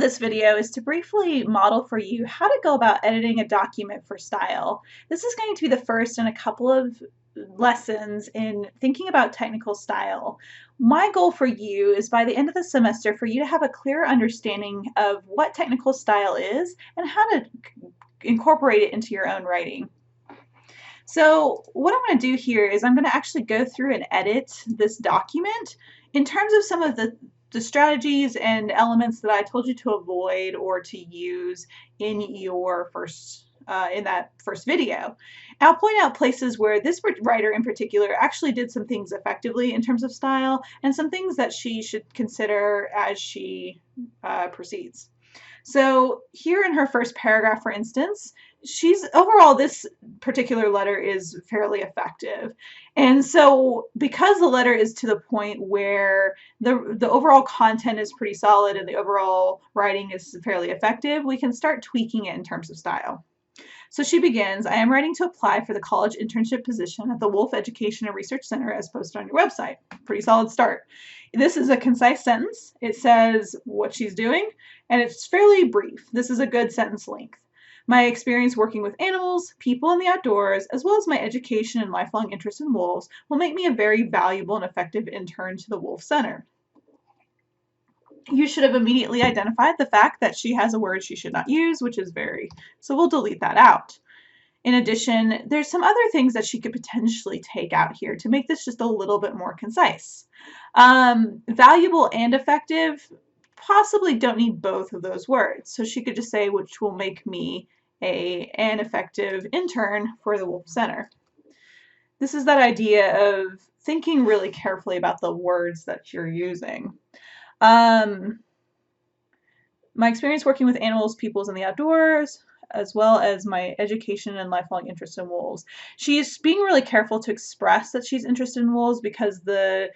of this video is to briefly model for you how to go about editing a document for style. This is going to be the first in a couple of lessons in thinking about technical style. My goal for you is by the end of the semester for you to have a clear understanding of what technical style is and how to incorporate it into your own writing. So what I'm going to do here is I'm going to actually go through and edit this document in terms of some of the strategies and elements that I told you to avoid or to use in your in that first video. And I'll point out places where this writer in particular actually did some things effectively in terms of style and some things that she should consider as she proceeds. So here in her first paragraph, for instance, overall, this particular letter is fairly effective. And so because the letter is to the point where the overall content is pretty solid and the overall writing is fairly effective, we can start tweaking it in terms of style. So she begins, I am writing to apply for the college internship position at the Wolf Education and Research Center as posted on your website. Pretty solid start. This is a concise sentence. It says what she's doing, and it's fairly brief. This is a good sentence length. My experience working with animals, people, and the outdoors, as well as my education and lifelong interest in wolves, will make me a very valuable and effective intern to the Wolf Center. You should have immediately identified the fact that she has a word she should not use, which is very, so we'll delete that out. In addition, there's some other things that she could potentially take out here to make this just a little bit more concise. Valuable and effective possibly don't need both of those words, so she could just say which will make me an effective intern for the Wolf Center. This is that idea of thinking really carefully about the words that you're using. My experience working with animals, peoples, and the outdoors, as well as my education and lifelong interest in wolves. She's being really careful to express that she's interested in wolves because the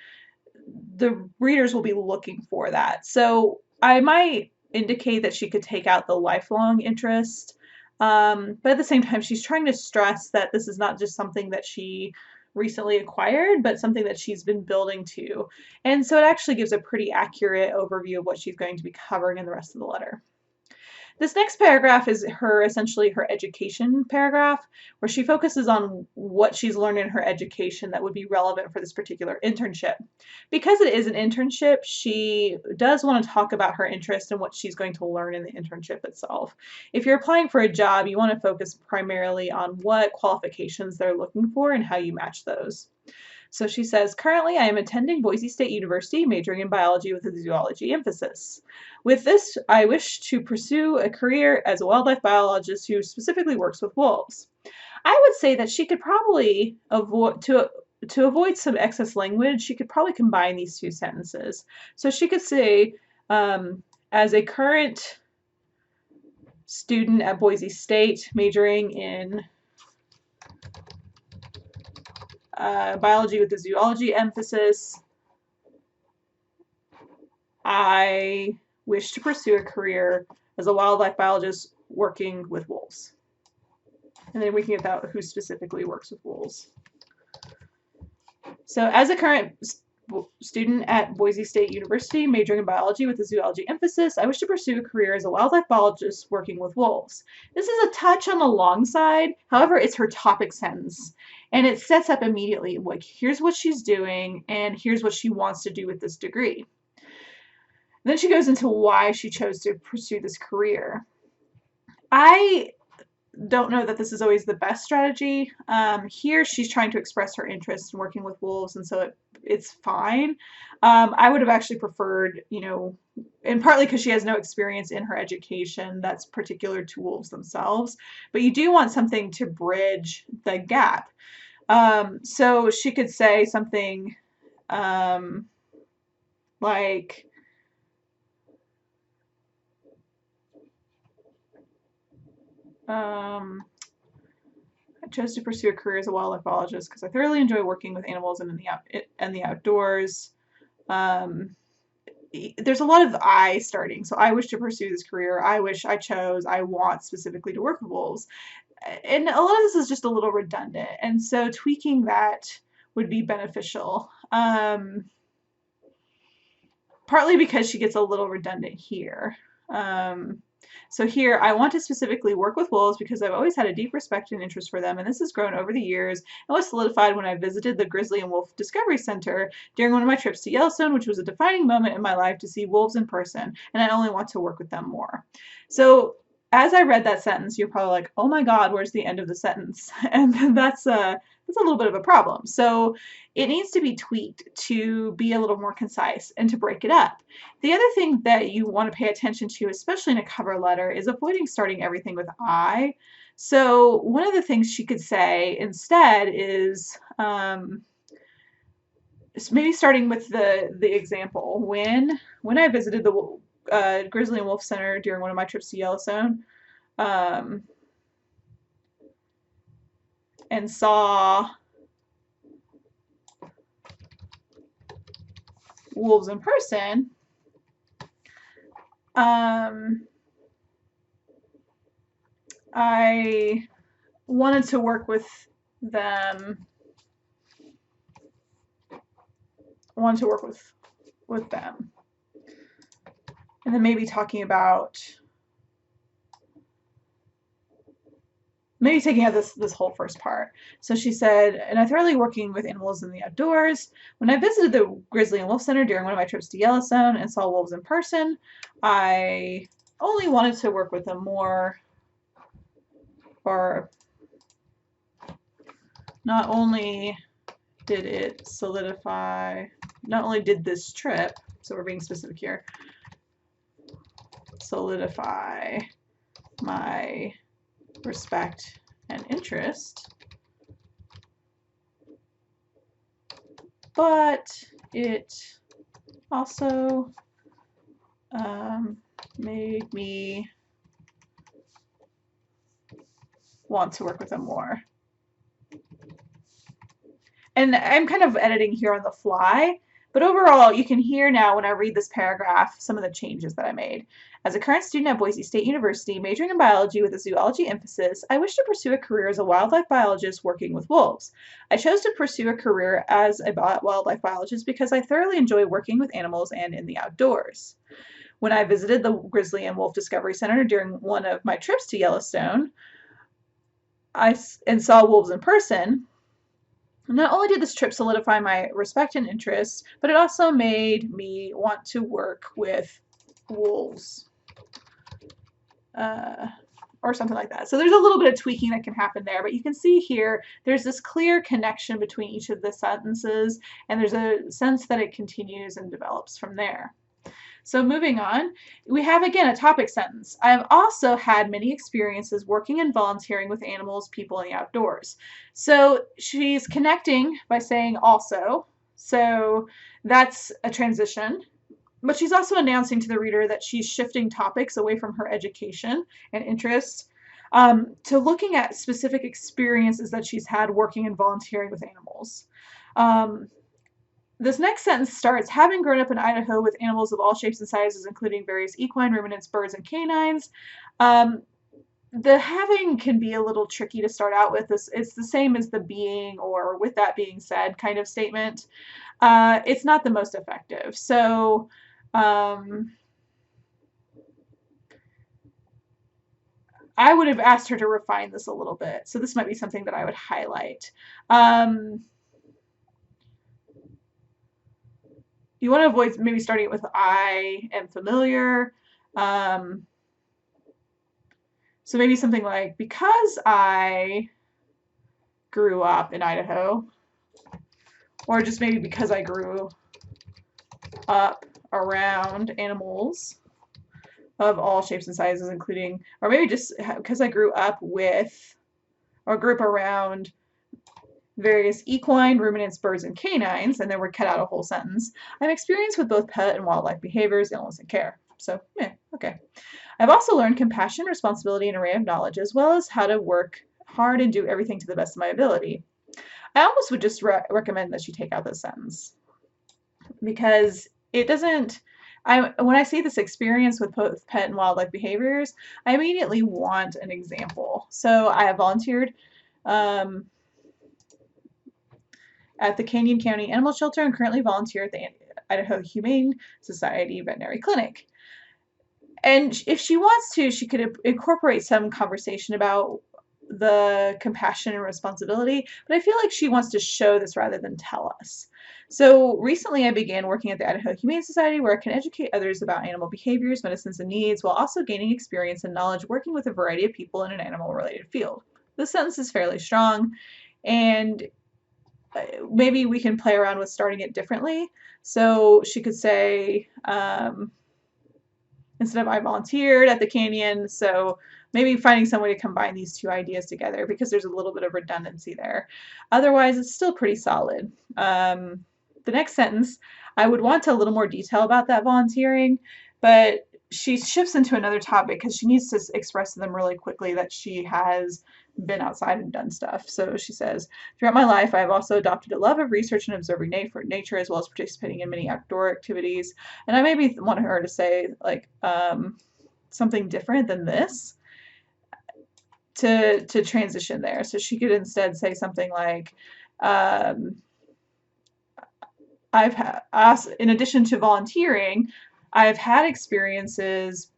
readers will be looking for that. So I might indicate that she could take out the lifelong interest, but at the same time, she's trying to stress that this is not just something that she recently acquired, but something that she's been building to. And so it actually gives a pretty accurate overview of what she's going to be covering in the rest of the letter. This next paragraph is essentially her education paragraph, where she focuses on what she's learned in her education that would be relevant for this particular internship. Because it is an internship, she does want to talk about her interest and what she's going to learn in the internship itself. If you're applying for a job, you want to focus primarily on what qualifications they're looking for and how you match those. So she says, currently I am attending Boise State University, majoring in biology with a zoology emphasis. With this, I wish to pursue a career as a wildlife biologist who specifically works with wolves. I would say that she could probably to avoid some excess language, she could probably combine these two sentences. So she could say, as a current student at Boise State, majoring in biology with a zoology emphasis, I wish to pursue a career as a wildlife biologist working with wolves. And then we can get that who specifically works with wolves. So as a current student at Boise State University, majoring in biology with a zoology emphasis, I wish to pursue a career as a wildlife biologist working with wolves. This is a touch on the long side, however, it's her topic sentence. And it sets up immediately, like, here's what she's doing, and here's what she wants to do with this degree. Then she goes into why she chose to pursue this career. I don't know that this is always the best strategy. Here she's trying to express her interest in working with wolves, and so it's fine. I would have actually preferred, and partly because she has no experience in her education that's particular to wolves themselves, but you do want something to bridge the gap. So she could say something like, I chose to pursue a career as a wildlife biologist because I thoroughly enjoy working with animals and in the outdoors. There's a lot of I starting, so I wish to pursue this career. I wish, I chose, I want specifically to work with wolves. And a lot of this is just a little redundant, and so tweaking that would be beneficial. Partly because she gets a little redundant here. So here, I want to specifically work with wolves because I've always had a deep respect and interest for them, and this has grown over the years and was solidified when I visited the Grizzly and Wolf Discovery Center during one of my trips to Yellowstone, which was a defining moment in my life to see wolves in person, and I only want to work with them more. So as I read that sentence, you're probably like, oh my God, where's the end of the sentence? And that's a little bit of a problem. So it needs to be tweaked to be a little more concise and to break it up. The other thing that you want to pay attention to, especially in a cover letter, is avoiding starting everything with I. So one of the things she could say instead is maybe starting with the example. When I visited the Grizzly and Wolf Center during one of my trips to Yellowstone, um, and saw wolves in person, I wanted to work with them. And then maybe talking about maybe taking out this whole first part. So she said, and I thoroughly working with animals in the outdoors. When I visited the Grizzly and Wolf Center during one of my trips to Yellowstone and saw wolves in person, I only wanted to work with them more, or not only did it solidify, not only did this trip, so we're being specific here, solidify my respect and interest, but it also made me want to work with them more. And I'm kind of editing here on the fly, but overall, you can hear now when I read this paragraph some of the changes that I made. As a current student at Boise State University, majoring in biology with a zoology emphasis, I wish to pursue a career as a wildlife biologist working with wolves. I chose to pursue a career as a wildlife biologist because I thoroughly enjoy working with animals and in the outdoors. When I visited the Grizzly and Wolf Discovery Center during one of my trips to Yellowstone, and saw wolves in person, not only did this trip solidify my respect and interest, but it also made me want to work with wolves, or something like that. So there's a little bit of tweaking that can happen there, but you can see here there's this clear connection between each of the sentences, and there's a sense that it continues and develops from there. So moving on, we have again a topic sentence. I have also had many experiences working and volunteering with animals, people, and the outdoors. So she's connecting by saying also. So that's a transition. But she's also announcing to the reader that she's shifting topics away from her education and interests to looking at specific experiences that she's had working and volunteering with animals. This next sentence starts, having grown up in Idaho with animals of all shapes and sizes, including various equine, ruminants, birds, and canines. The having can be a little tricky to start out with. It's the same as the being or with that being said kind of statement. It's not the most effective. So I would have asked her to refine this a little bit. So this might be something that I would highlight. You want to avoid maybe starting it with I am familiar. So maybe something like, because I grew up in Idaho, or just maybe because I grew up around animals of all shapes and sizes, including, or maybe just because I grew up with, or grew up around various equine, ruminants, birds, and canines, and then we're cut out a whole sentence. I'm experienced with both pet and wildlife behaviors, illness, and care. So, yeah, okay. I've also learned compassion, responsibility, and array of knowledge, as well as how to work hard and do everything to the best of my ability. I almost would just recommend that you take out this sentence because it doesn't. When I see this experience with both pet and wildlife behaviors, I immediately want an example. So I have volunteered at the Canyon County Animal Shelter and currently volunteer at the Idaho Humane Society Veterinary Clinic. And if she wants to, she could incorporate some conversation about the compassion and responsibility, but I feel like she wants to show this rather than tell us. So recently I began working at the Idaho Humane Society where I can educate others about animal behaviors, medicines, and needs while also gaining experience and knowledge working with a variety of people in an animal-related field. This sentence is fairly strong, and maybe we can play around with starting it differently. So she could say, instead of I volunteered at the canyon, so maybe finding some way to combine these two ideas together because there's a little bit of redundancy there. Otherwise, it's still pretty solid. The next sentence, I would want a little more detail about that volunteering, but she shifts into another topic because she needs to express to them really quickly that she has been outside and done stuff. So she says, throughout my life, I have also adopted a love of research and observing nature as well as participating in many outdoor activities. And I maybe want her to say like something different than this to transition there. So she could instead say something like, I've had, in addition to volunteering, I've had experiences,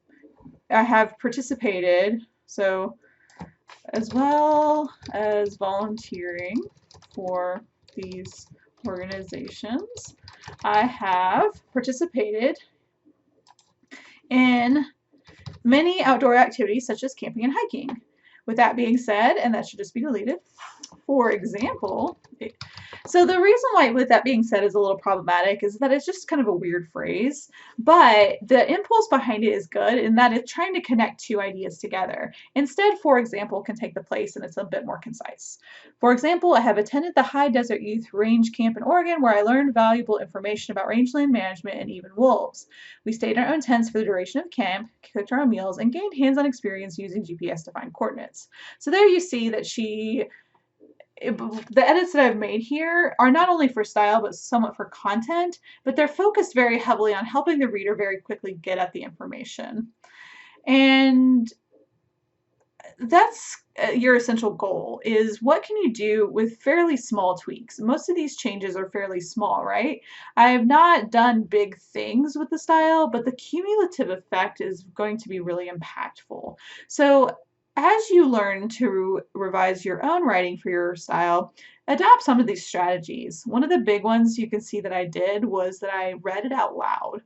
I have participated, so as well as volunteering for these organizations, I have participated in many outdoor activities such as camping and hiking. With that being said, and that should just be deleted, for example, so the reason why with that being said is a little problematic is that it's just kind of a weird phrase, but the impulse behind it is good in that it's trying to connect two ideas together. Instead, for example, can take the place and it's a bit more concise. For example, I have attended the High Desert Youth Range Camp in Oregon where I learned valuable information about rangeland management and even wolves. We stayed in our own tents for the duration of camp, cooked our own meals, and gained hands-on experience using GPS to find coordinates. So there you see that the edits that I've made here are not only for style but somewhat for content, but they're focused very heavily on helping the reader very quickly get at the information. And that's your essential goal, is what can you do with fairly small tweaks. Most of these changes are fairly small, right? I have not done big things with the style, but the cumulative effect is going to be really impactful. So as you learn to revise your own writing for your style, adopt some of these strategies. One of the big ones you can see that I did was that I read it out loud.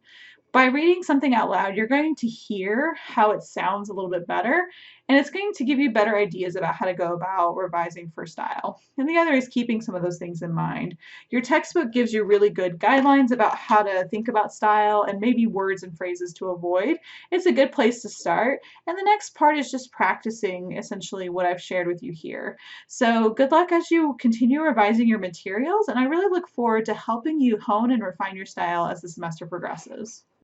By reading something out loud, you're going to hear how it sounds a little bit better, and it's going to give you better ideas about how to go about revising for style. And the other is keeping some of those things in mind. Your textbook gives you really good guidelines about how to think about style and maybe words and phrases to avoid. It's a good place to start. And the next part is just practicing essentially what I've shared with you here. So good luck as you continue revising your materials, and I really look forward to helping you hone and refine your style as the semester progresses.